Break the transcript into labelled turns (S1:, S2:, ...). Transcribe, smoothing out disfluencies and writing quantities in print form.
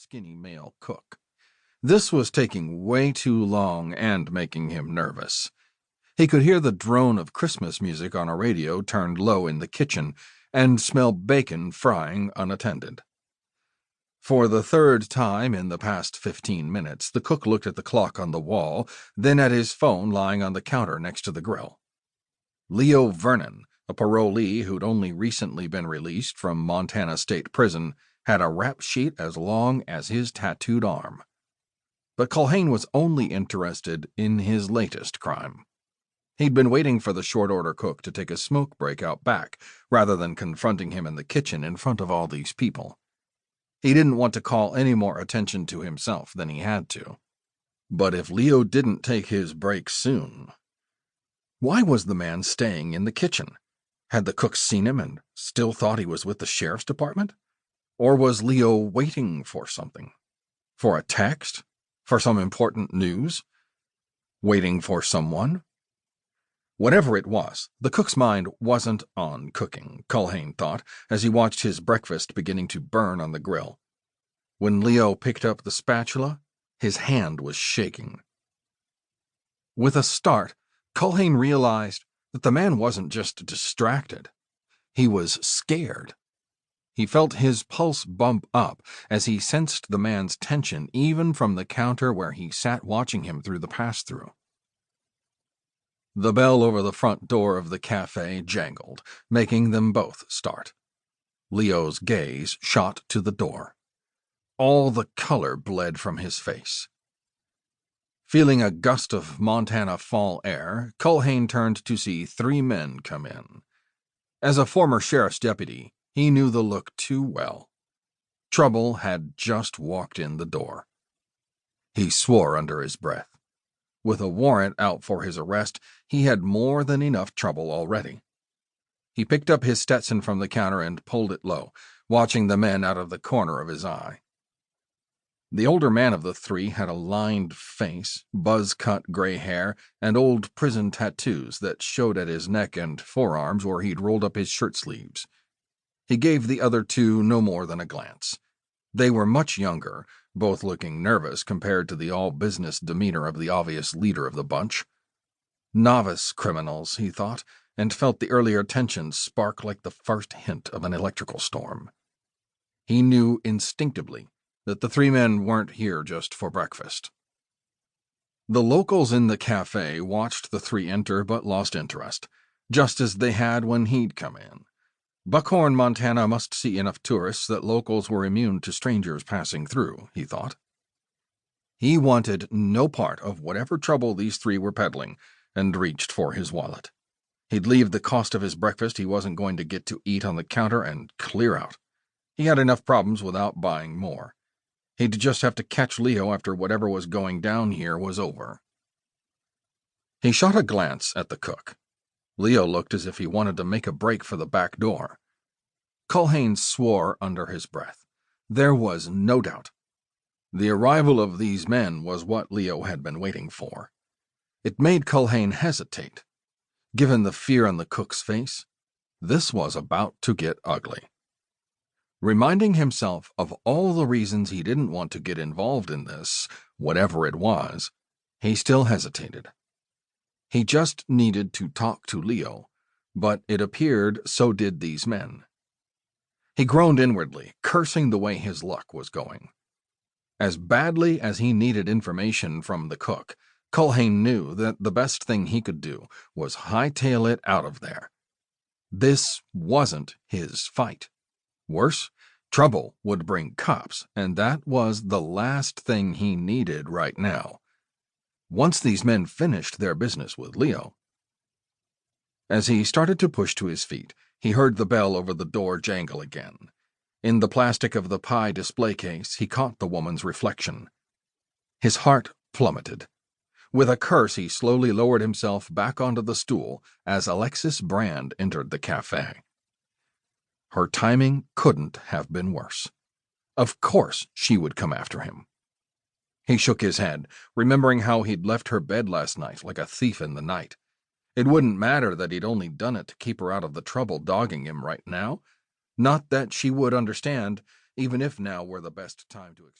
S1: skinny male cook. This was taking way too long and making him nervous. He could hear the drone of Christmas music on a radio turned low in the kitchen and smell bacon frying unattended. For the third time in the past 15 minutes, the cook looked at the clock on the wall, then at his phone lying on the counter next to the grill. Leo Vernon, a parolee who'd only recently been released from Montana State Prison, had a rap sheet as long as his tattooed arm. But Culhane was only interested in his latest crime. He'd been waiting for the short-order cook to take a smoke break out back, rather than confronting him in the kitchen in front of all these people. He didn't want to call any more attention to himself than he had to. But if Leo didn't take his break soon... Why was the man staying in the kitchen? Had the cook seen him and still thought he was with the sheriff's department? Or was Leo waiting for something? For a text? For some important news? Waiting for someone? Whatever it was, the cook's mind wasn't on cooking, Culhane thought, as he watched his breakfast beginning to burn on the grill. When Leo picked up the spatula, his hand was shaking. With a start, Culhane realized that the man wasn't just distracted. He was scared. He felt his pulse bump up as he sensed the man's tension even from the counter where he sat watching him through the pass-through. The bell over the front door of the cafe jangled, making them both start. Leo's gaze shot to the door. All the color bled from his face. Feeling a gust of Montana fall air, Culhane turned to see 3 men come in. As a former sheriff's deputy, he knew the look too well. Trouble had just walked in the door. He swore under his breath. With a warrant out for his arrest, he had more than enough trouble already. He picked up his Stetson from the counter and pulled it low, watching the men out of the corner of his eye. The older man of the 3 had a lined face, buzz-cut gray hair, and old prison tattoos that showed at his neck and forearms where he'd rolled up his shirt sleeves. He gave the other 2 no more than a glance. They were much younger, both looking nervous compared to the all-business demeanor of the obvious leader of the bunch. Novice criminals, he thought, and felt the earlier tension spark like the first hint of an electrical storm. He knew instinctively that the 3 men weren't here just for breakfast. The locals in the cafe watched the 3 enter but lost interest, just as they had when he'd come in. Buckhorn, Montana must see enough tourists that locals were immune to strangers passing through, he thought. He wanted no part of whatever trouble these 3 were peddling, and reached for his wallet. He'd leave the cost of his breakfast he wasn't going to get to eat on the counter and clear out. He had enough problems without buying more. He'd just have to catch Leo after whatever was going down here was over. He shot a glance at the cook. Leo looked as if he wanted to make a break for the back door. Culhane swore under his breath. There was no doubt. The arrival of these men was what Leo had been waiting for. It made Culhane hesitate. Given the fear on the cook's face, this was about to get ugly. Reminding himself of all the reasons he didn't want to get involved in this, whatever it was, he still hesitated. He just needed to talk to Leo, but it appeared so did these men. He groaned inwardly, cursing the way his luck was going. As badly as he needed information from the cook, Culhane knew that the best thing he could do was hightail it out of there. This wasn't his fight. Worse, trouble would bring cops, and that was the last thing he needed right now. Once these men finished their business with Leo. As he started to push to his feet, he heard the bell over the door jangle again. In the plastic of the pie display case, he caught the woman's reflection. His heart plummeted. With a curse, he slowly lowered himself back onto the stool as Alexis Brand entered the cafe. Her timing couldn't have been worse. Of course she would come after him. He shook his head, remembering how he'd left her bed last night like a thief in the night. It wouldn't matter that he'd only done it to keep her out of the trouble dogging him right now. Not that she would understand, even if now were the best time to explain.